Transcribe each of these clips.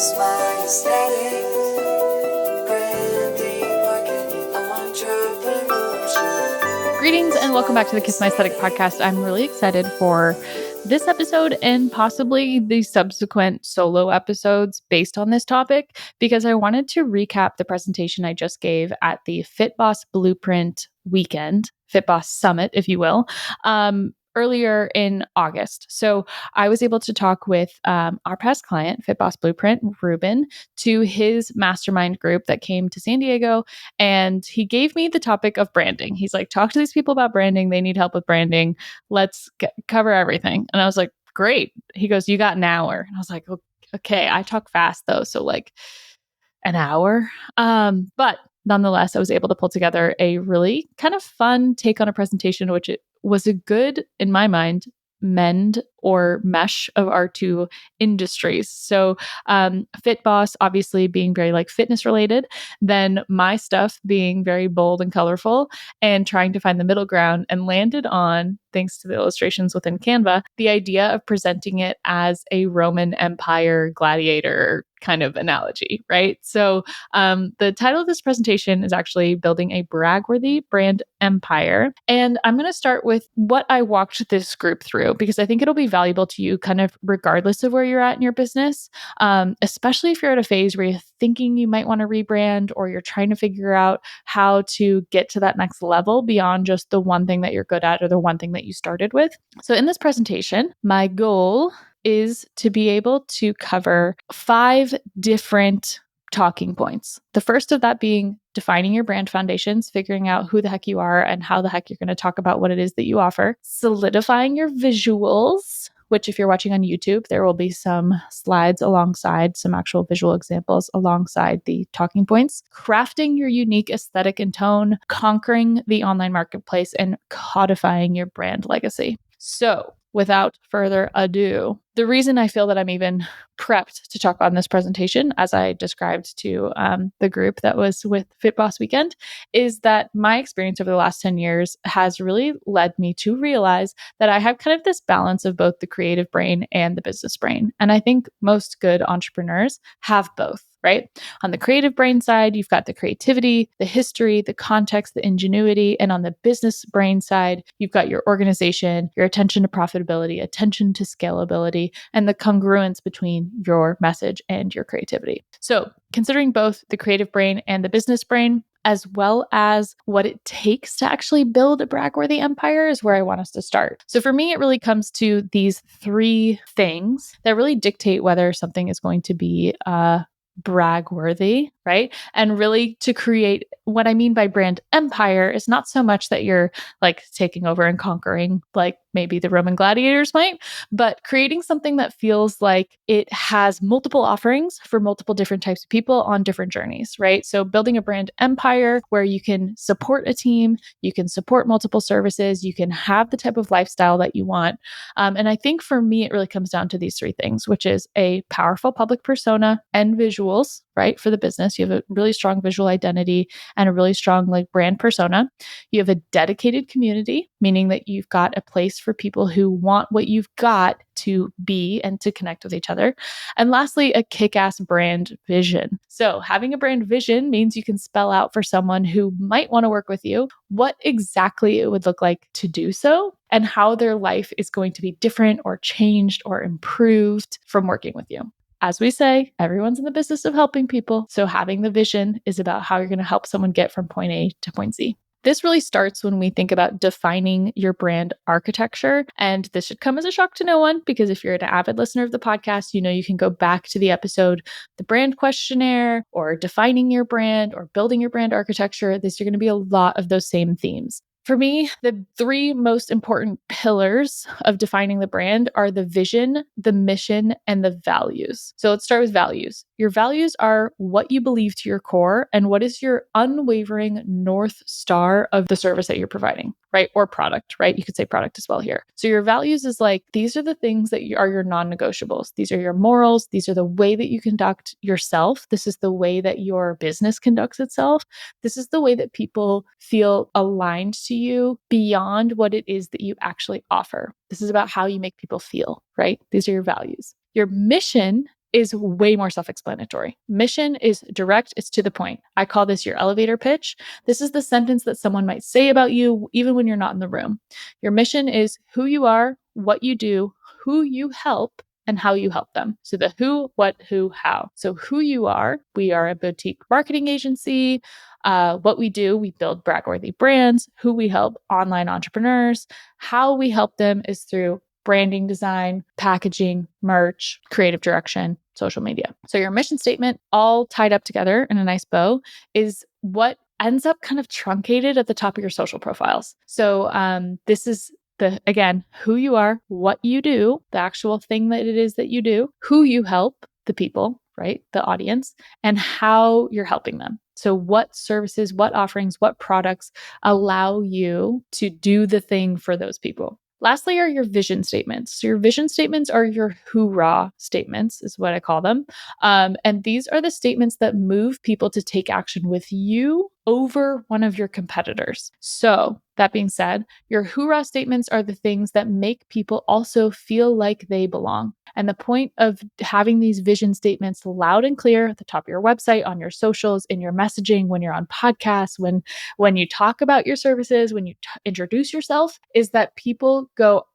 Smart aesthetics, branding, marketing, entrepreneurship. Greetings and welcome back to the Kiss My Aesthetic podcast. I'm really excited for this episode and possibly the subsequent solo episodes based on this topic because I wanted to recap the presentation I just gave at the Fit Boss Blueprint weekend, Fit Boss Summit, if you will, earlier in August. So I was able to talk with our past client, Fit Boss Blueprint, Ruben, to his mastermind group that came to San Diego. And he gave me the topic of branding. He's like, talk to these people about branding. They need help with branding. Let's cover everything. And I was like, great. He goes, you got an hour. And I was like, okay. I talk fast though. So like an hour. But nonetheless, I was able to pull together a really kind of fun take on a presentation, which it was a good, in my mind, mend or mesh of our two industries. So Fit Boss obviously being very like fitness related, then my stuff being very bold and colorful and trying to find the middle ground, and landed on, thanks to the illustrations within Canva, the idea of presenting it as a Roman Empire gladiator kind of analogy, right? So the title of this presentation is actually Building a Brag-Worthy Brand Empire. And I'm going to start with what I walked this group through because I think it'll be valuable to you kind of regardless of where you're at in your business, especially if you're at a phase where you're thinking you might want to rebrand or you're trying to figure out how to get to that next level beyond just the one thing that you're good at or the one thing that you started with. So in this presentation, my goal is to be able to cover 5 different talking points. The first of that being defining your brand foundations, figuring out who the heck you are and how the heck you're going to talk about what it is that you offer, solidifying your visuals, which if you're watching on YouTube, there will be some slides alongside some actual visual examples alongside the talking points, crafting your unique aesthetic and tone, conquering the online marketplace, and codifying your brand legacy. So without further ado, the reason I feel that I'm even prepped to talk on this presentation, as I described to the group that was with Fit Boss Weekend, is that my experience over the last 10 years has really led me to realize that I have kind of this balance of both the creative brain and the business brain. And I think most good entrepreneurs have both. Right? On the creative brain side, you've got the creativity, the history, the context, the ingenuity. And on the business brain side, you've got your organization, your attention to profitability, attention to scalability, and the congruence between your message and your creativity. So considering both the creative brain and the business brain, as well as what it takes to actually build a brag-worthy empire is where I want us to start. So for me, it really comes to these 3 things that really dictate whether something is going to be brag worthy, right? And really to create what I mean by brand empire is not so much that you're like taking over and conquering like maybe the Roman gladiators might, but creating something that feels like it has multiple offerings for multiple different types of people on different journeys, right? So building a brand empire where you can support a team, you can support multiple services, you can have the type of lifestyle that you want. And I think for me, it really comes down to these 3 things, which is a powerful public persona and visuals, right? For the business, you have a really strong visual identity and a really strong like brand persona. You have a dedicated community, meaning that you've got a place for people who want what you've got to be and to connect with each other. And lastly, a kick-ass brand vision. So having a brand vision means you can spell out for someone who might want to work with you what exactly it would look like to do so and how their life is going to be different or changed or improved from working with you. As we say, everyone's in the business of helping people. So having the vision is about how you're going to help someone get from point A to point Z. This really starts when we think about defining your brand architecture. And this should come as a shock to no one, because if you're an avid listener of the podcast, you know you can go back to the episode, the brand questionnaire, or defining your brand, or building your brand architecture. These are going to be a lot of those same themes. For me, the 3 most important pillars of defining the brand are the vision, the mission, and the values. So let's start with values. Your values are what you believe to your core and what is your unwavering North Star of the service that you're providing, right? Or product, right? You could say product as well here. So your values is like, these are the things that are your non-negotiables. These are your morals. These are the way that you conduct yourself. This is the way that your business conducts itself. This is the way that people feel aligned to you beyond what it is that you actually offer. This is about how you make people feel, right? These are your values. Your mission is way more self-explanatory. Mission is direct, it's to the point. I call this your elevator pitch. This is the sentence that someone might say about you even when you're not in the room. Your mission is who you are, what you do, who you help, and how you help them. So the who, what, who, how. So who you are, we are a boutique marketing agency. What we do, we build brag-worthy brands. Who we help, online entrepreneurs. How we help them is through branding design, packaging, merch, creative direction, social media. So your mission statement, all tied up together in a nice bow, is what ends up kind of truncated at the top of your social profiles. So this is again, who you are, what you do, the actual thing that it is that you do, who you help, the people, right? The audience, and how you're helping them. So what services, what offerings, what products allow you to do the thing for those people? Lastly are your vision statements. So your vision statements are your hoorah statements, is what I call them. And these are the statements that move people to take action with you over one of your competitors. So that being said, your hoorah statements are the things that make people also feel like they belong. And the point of having these vision statements loud and clear at the top of your website, on your socials, in your messaging, when you're on podcasts, when you talk about your services, when you introduce yourself, is that people go,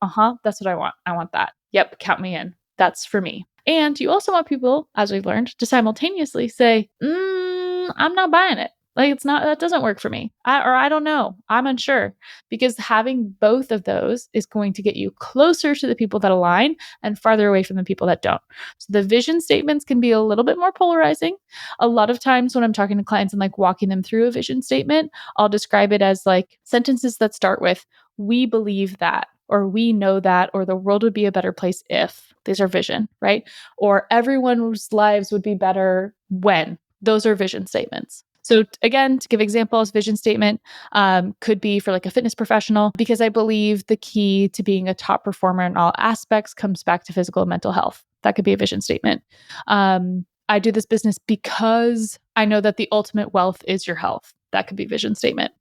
that's what I want. I want that. Yep, count me in. That's for me. And you also want people, as we've learned, to simultaneously say, I'm not buying it. Like, it's not, that doesn't work for me. I don't know. I'm unsure. Because having both of those is going to get you closer to the people that align and farther away from the people that don't. So the vision statements can be a little bit more polarizing. A lot of times when I'm talking to clients and like walking them through a vision statement, I'll describe it as like sentences that start with, we believe that, or we know that, or the world would be a better place if. These are vision, right? Or everyone's lives would be better when. Those are vision statements. So again, to give examples, vision statement could be for like a fitness professional, because I believe the key to being a top performer in all aspects comes back to physical and mental health. That could be a vision statement. I do this business because I know that the ultimate wealth is your health. That could be vision statement.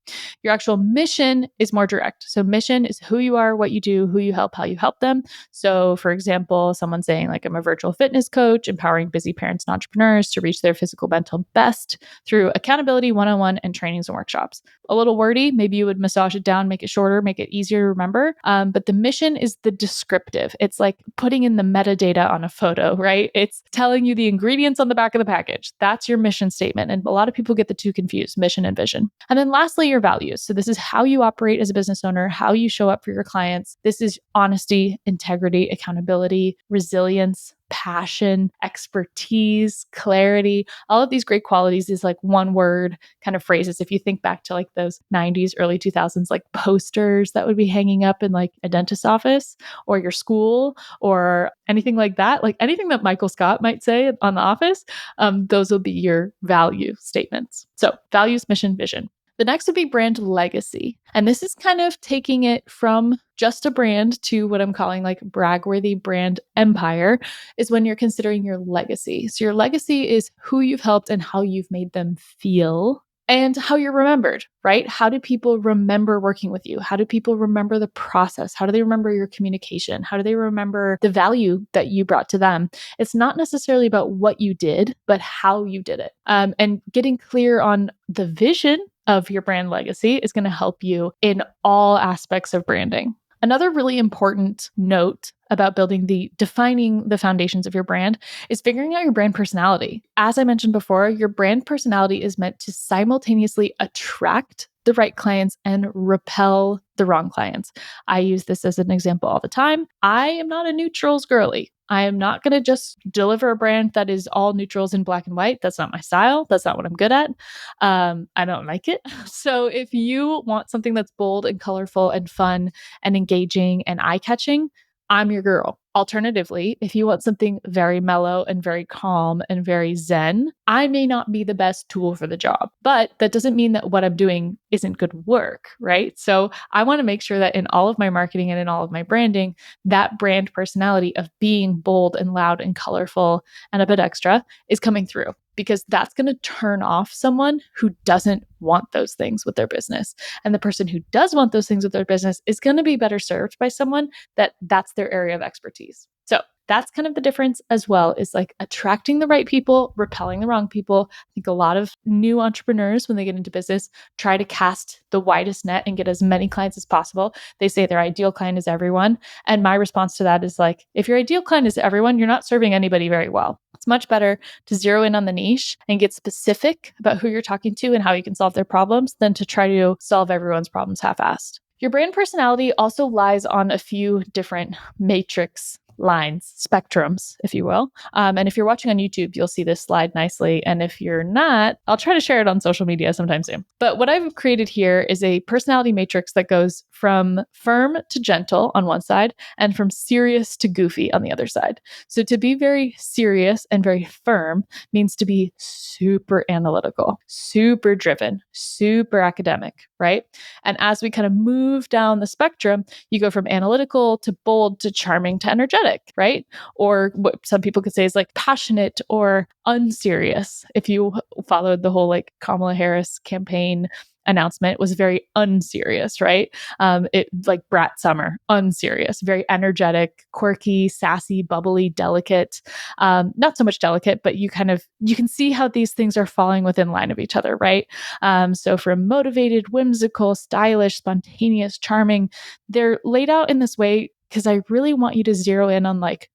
Your actual mission is more direct. So mission is who you are, what you do, who you help, how you help them. So for example, someone saying like, I'm a virtual fitness coach, empowering busy parents and entrepreneurs to reach their physical mental best through accountability, one-on-one, and trainings and workshops. A little wordy, maybe you would massage it down, make it shorter, make it easier to remember. But the mission is the descriptive. It's like putting in the metadata on a photo, right? It's telling you the ingredients on the back of the package. That's your mission statement. And a lot of people get the two confused, mission and vision. And then lastly, your values. So this is how you operate as a business owner, how you show up for your clients. This is honesty, integrity, accountability, resilience, passion, expertise, clarity. All of these great qualities is like one word kind of phrases. If you think back to like those 90s, early 2000s, like posters that would be hanging up in like a dentist's office or your school or anything like that, like anything that Michael Scott might say on The Office, those will be your value statements. So values, mission, vision. The next would be brand legacy. And this is kind of taking it from just a brand to what I'm calling like brag-worthy brand empire, is when you're considering your legacy. So your legacy is who you've helped and how you've made them feel and how you're remembered, right? How do people remember working with you? How do people remember the process? How do they remember your communication? How do they remember the value that you brought to them? It's not necessarily about what you did, but how you did it. And getting clear on the vision of your brand legacy is going to help you in all aspects of branding. Another really important note about defining the foundations of your brand is figuring out your brand personality. As I mentioned before, your brand personality is meant to simultaneously attract the right clients and repel the wrong clients. I use this as an example all the time. I am not a neutrals girly. I am not going to just deliver a brand that is all neutrals in black and white. That's not my style. That's not what I'm good at. I don't like it. So if you want something that's bold and colorful and fun and engaging and eye-catching, I'm your girl. Alternatively, if you want something very mellow and very calm and very zen, I may not be the best tool for the job, but that doesn't mean that what I'm doing isn't good work, right? So I want to make sure that in all of my marketing and in all of my branding, that brand personality of being bold and loud and colorful and a bit extra is coming through, because that's going to turn off someone who doesn't want those things with their business. And the person who does want those things with their business is going to be better served by someone that's their area of expertise. So That's kind of the difference as well, is like attracting the right people, repelling the wrong people. I think a lot of new entrepreneurs, when they get into business, try to cast the widest net and get as many clients as possible. They say their ideal client is everyone. And my response to that is like, if your ideal client is everyone, you're not serving anybody very well. It's much better to zero in on the niche and get specific about who you're talking to and how you can solve their problems than to try to solve everyone's problems half-assed. Your brand personality also lies on a few different matrix lines, spectrums, if you will. And if you're watching on YouTube, you'll see this slide nicely. And if you're not, I'll try to share it on social media sometime soon. But what I've created here is a personality matrix that goes from firm to gentle on one side and from serious to goofy on the other side. So to be very serious and very firm means to be super analytical, super driven, super academic, right? And as we kind of move down the spectrum, you go from analytical to bold to charming to energetic, right? Or what some people could say is like passionate or unserious. If you followed the whole like Kamala Harris campaign announcement, was very unserious, right? It like Brat Summer, unserious, very energetic, quirky, sassy, bubbly, delicate. Not so much delicate, but you can see how these things are falling within line of each other, right? So from motivated, whimsical, stylish, spontaneous, charming, they're laid out in this way because I really want you to zero in on like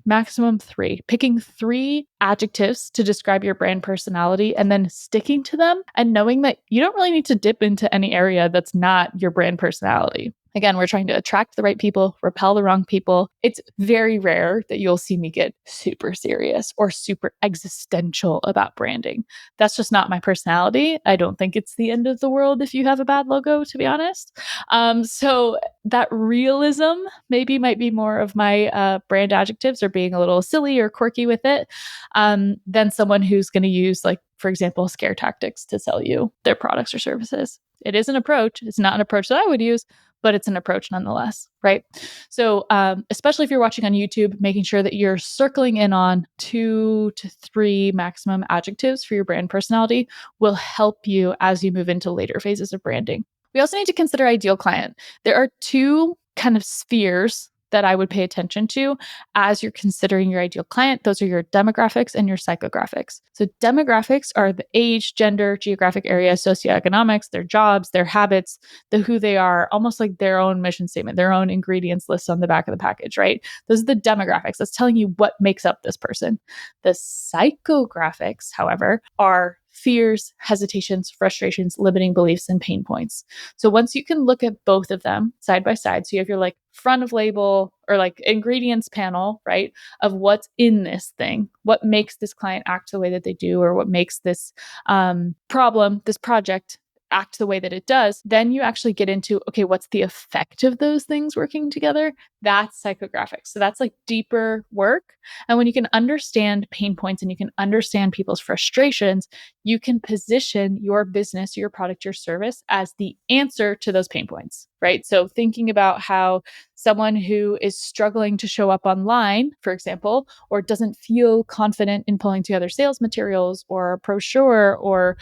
maximum three, picking three adjectives to describe your brand personality and then sticking to them and knowing that you don't really need to dip into any area that's not your brand personality. Again, we're trying to attract the right people, repel the wrong people. It's very rare that you'll see me get super serious or super existential about branding. That's just not my personality. I don't think it's the end of the world if you have a bad logo, to be honest. So that realism maybe might be more of my brand adjectives, or being a little silly or quirky with it, than someone who's going to use, like, for example, scare tactics to sell you their products or services. It is an approach. It's not an approach that I would use, but it's an approach nonetheless, right? So especially if you're watching on YouTube, making sure that you're circling in on 2 to 3 maximum adjectives for your brand personality will help you as you move into later phases of branding. We also need to consider ideal client. There are 2 kind of spheres that I would pay attention to as you're considering your ideal client. Those are your demographics and your psychographics. So demographics are the age, gender, geographic area, socioeconomics, their jobs, their habits, the who they are, almost like their own mission statement, their own ingredients list on the back of the package, right? Those are the demographics. That's telling you what makes up this person. The psychographics, however, are fears, hesitations, frustrations, limiting beliefs, and pain points. So once you can look at both of them side by side, so you have your like front of label or like ingredients panel, right, of what's in this thing, what makes this client act the way that they do, or what makes this problem, this project act the way that it does, then you actually get into, okay, what's the effect of those things working together? That's psychographics. So that's like deeper work. And when you can understand pain points and you can understand people's frustrations, you can position your business, your product, your service as the answer to those pain points, right? So thinking about how someone who is struggling to show up online, for example, or doesn't feel confident in pulling together sales materials or a brochure or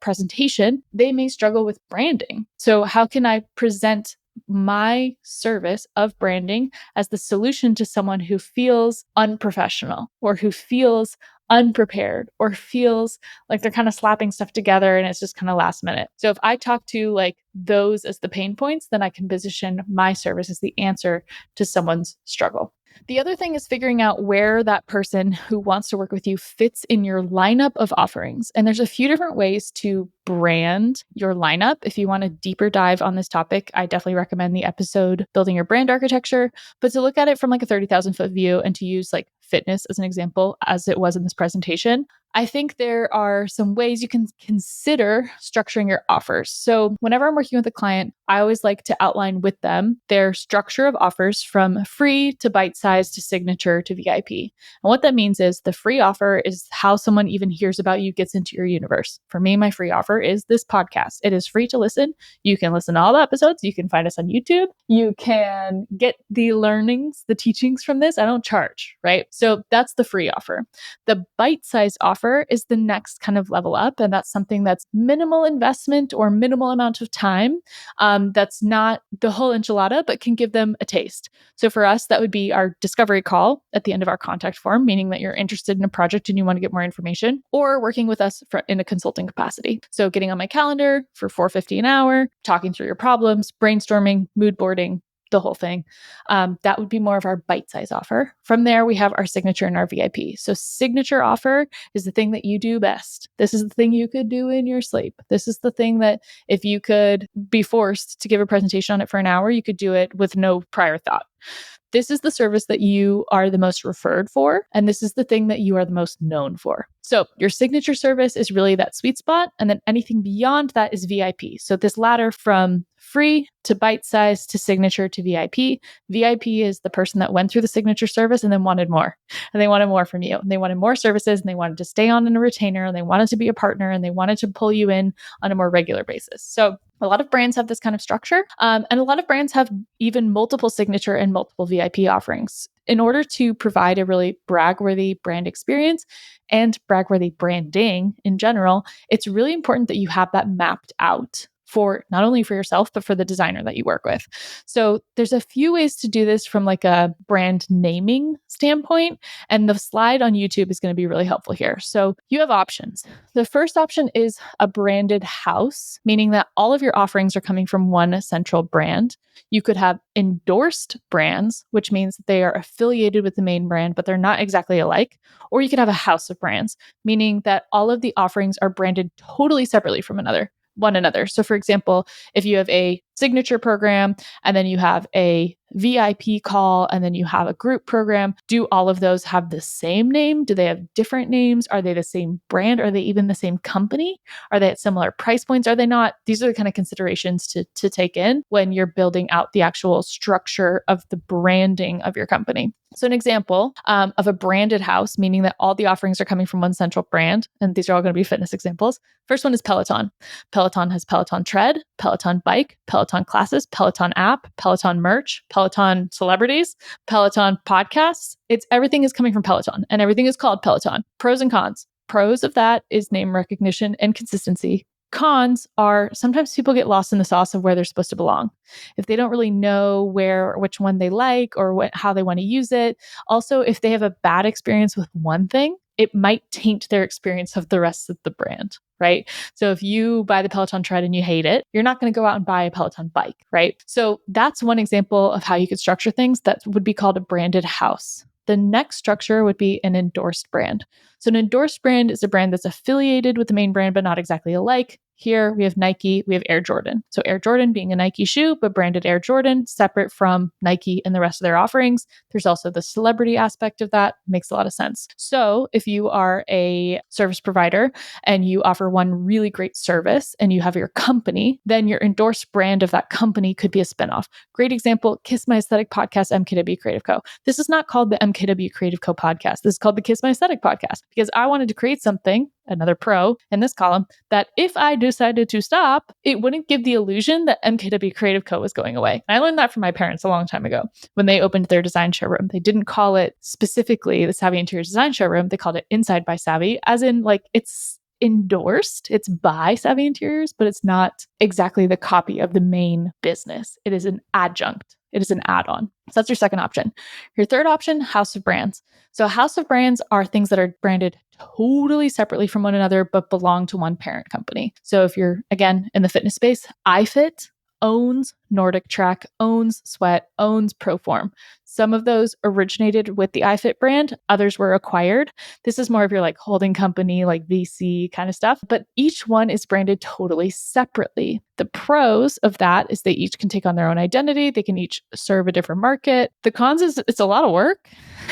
presentation, they may struggle with branding. So how can I present my service of branding as the solution to someone who feels unprofessional or who feels unprepared or feels like they're kind of slapping stuff together and it's just kind of last minute? So if I talk to like those as the pain points, then I can position my service as the answer to someone's struggle. The other thing is figuring out where that person who wants to work with you fits in your lineup of offerings. And there's a few different ways to brand your lineup. If you want a deeper dive on this topic, I definitely recommend the episode Building Your Brand Architecture. But to look at it from like a 30,000 foot view and to use like fitness as an example, as it was in this presentation, I think there are some ways you can consider structuring your offers. So whenever I'm working with a client, I always like to outline with them their structure of offers from free to bite-sized to signature to VIP. And what that means is the free offer is how someone even hears about you, gets into your universe. For me, my free offer is this podcast. It is free to listen. You can listen to all the episodes. You can find us on YouTube. You can get the learnings, the teachings from this. I don't charge, right? So that's the free offer. The bite-sized offer offer is the next kind of level up. And that's something that's minimal investment or minimal amount of time. That's not the whole enchilada, but can give them a taste. So for us, that would be our discovery call at the end of our contact form, meaning that you're interested in a project and you want to get more information, or working with us in a consulting capacity. So getting on my calendar for $4.50 an hour, talking through your problems, brainstorming, mood boarding, the whole thing. That would be more of our bite-size offer. From there, we have our signature and our VIP. So signature offer is the thing that you do best. This is the thing you could do in your sleep. This is the thing that if you could be forced to give a presentation on it for an hour, you could do it with no prior thought. This is the service that you are the most referred for, and this is the thing that you are the most known for. So your signature service is really that sweet spot, and then anything beyond that is VIP. So this ladder from free to bite-size to signature to VIP. VIP is the person that went through the signature service and then wanted more. And they wanted more from you. And they wanted more services, and they wanted to stay on in a retainer, and they wanted to be a partner, and they wanted to pull you in on a more regular basis. So a lot of brands have this kind of structure, and a lot of brands have even multiple signature and multiple VIP offerings. In order to provide a really brag-worthy brand experience and brag-worthy branding in general, it's really important that you have that mapped out for not only for yourself, but for the designer that you work with. So there's a few ways to do this from like a brand naming standpoint. And the slide on YouTube is going to be really helpful here. So you have options. The first option is a branded house, meaning that all of your offerings are coming from one central brand. You could have endorsed brands, which means that they are affiliated with the main brand, but they're not exactly alike. Or you could have a house of brands, meaning that all of the offerings are branded totally separately from one another. So for example, if you have a signature program and then you have a VIP call and then you have a group program, do all of those have the same name? Do they have different names? Are they the same brand? Are they even the same company? Are they at similar price points? Are they not? These are the kind of considerations to take in when you're building out the actual structure of the branding of your company. So an example of a branded house, meaning that all the offerings are coming from one central brand, and these are all going to be fitness examples. First one is Peloton. Peloton has Peloton Tread, Peloton Bike, Peloton Classes, Peloton App, Peloton Merch, Peloton Celebrities, Peloton Podcasts. Everything is coming from Peloton, and everything is called Peloton. Pros and cons. Pros of that is name recognition and consistency. Cons are sometimes people get lost in the sauce of where they're supposed to belong. If they don't really know which one they like or how they want to use it. Also, if they have a bad experience with one thing, it might taint their experience of the rest of the brand, right? So if you buy the Peloton Tread and you hate it, you're not going to go out and buy a Peloton bike, right? So that's one example of how you could structure things that would be called a branded house. The next structure would be an endorsed brand. So an endorsed brand is a brand that's affiliated with the main brand, but not exactly alike. Here we have Nike, we have Air Jordan. So Air Jordan being a Nike shoe, but branded Air Jordan, separate from Nike and the rest of their offerings. There's also the celebrity aspect of that. Makes a lot of sense. So if you are a service provider and you offer one really great service and you have your company, then your endorsed brand of that company could be a spinoff. Great example, Kiss My Aesthetic Podcast, MKW Creative Co. This is not called the MKW Creative Co podcast. This is called the Kiss My Aesthetic Podcast because I wanted to create something, another pro in this column, that if I decided to stop, it wouldn't give the illusion that MKW Creative Co was going away. And I learned that from my parents a long time ago when they opened their design showroom. They didn't call it specifically the Savvy Interiors Design Showroom. They called it Inside by Savvy, as in like it's endorsed, it's by Savvy Interiors, but it's not exactly the copy of the main business. It is an adjunct. It is an add-on. So that's your second option. Your third option, house of brands. So house of brands are things that are branded totally separately from one another, but belong to one parent company. So if you're, again, in the fitness space, iFit owns Nordic Track, owns Sweat, owns Proform. Some of those originated with the iFit brand. Others were acquired. This is more of your like holding company, like VC kind of stuff, but each one is branded totally separately. The pros of that is they each can take on their own identity. They can each serve a different market. The cons is it's a lot of work.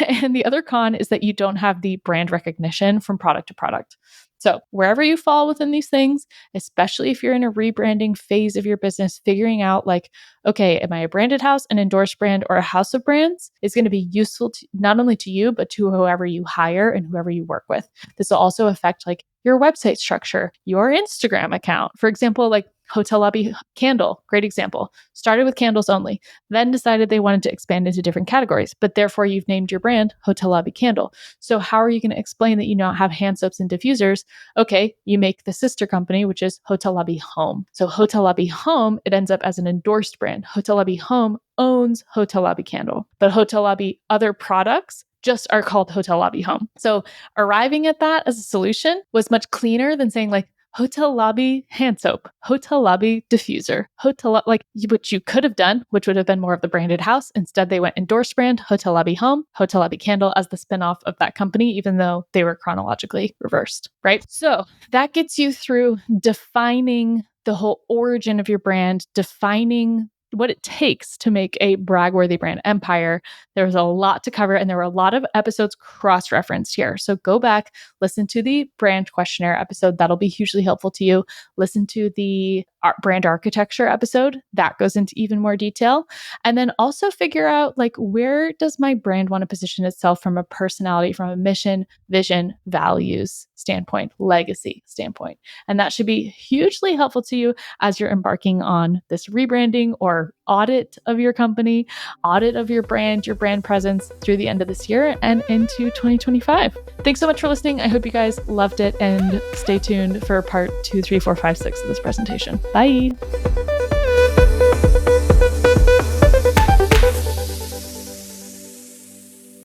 And the other con is that you don't have the brand recognition from product to product. So wherever you fall within these things, especially if you're in a rebranding phase of your business, figuring out like, okay, am I a branded house, an endorsed brand, or a house of brands is going to be useful to, not only to you, but to whoever you hire and whoever you work with. This will also affect like your website structure, your Instagram account. For example, like Hotel Lobby Candle, great example. Started with candles only, then decided they wanted to expand into different categories, but therefore you've named your brand Hotel Lobby Candle. So how are you going to explain that you now have hand soaps and diffusers? Okay, you make the sister company, which is Hotel Lobby Home. So Hotel Lobby Home, it ends up as an endorsed brand. Hotel Lobby Home owns Hotel Lobby Candle, but Hotel Lobby other products just are called Hotel Lobby Home. So arriving at that as a solution was much cleaner than saying like Hotel Lobby hand soap, Hotel Lobby diffuser, which you could have done, which would have been more of the branded house. Instead, they went endorsed brand, Hotel Lobby Home, Hotel Lobby Candle as the spinoff of that company, even though they were chronologically reversed, right? So that gets you through defining the whole origin of your brand, defining what it takes to make a brag-worthy brand empire. There was a lot to cover, and there were a lot of episodes cross-referenced here. So go back, listen to the brand questionnaire episode. That'll be hugely helpful to you. Listen to the brand architecture episode. That goes into even more detail. And then also figure out like, where does my brand want to position itself from a personality, from a mission, vision, values standpoint, legacy standpoint. And that should be hugely helpful to you as you're embarking on this rebranding or audit of your company, audit of your brand presence through the end of this year and into 2025. Thanks so much for listening. I hope you guys loved it, and stay tuned for part 2, 3, 4, 5, 6 of this presentation. Bye.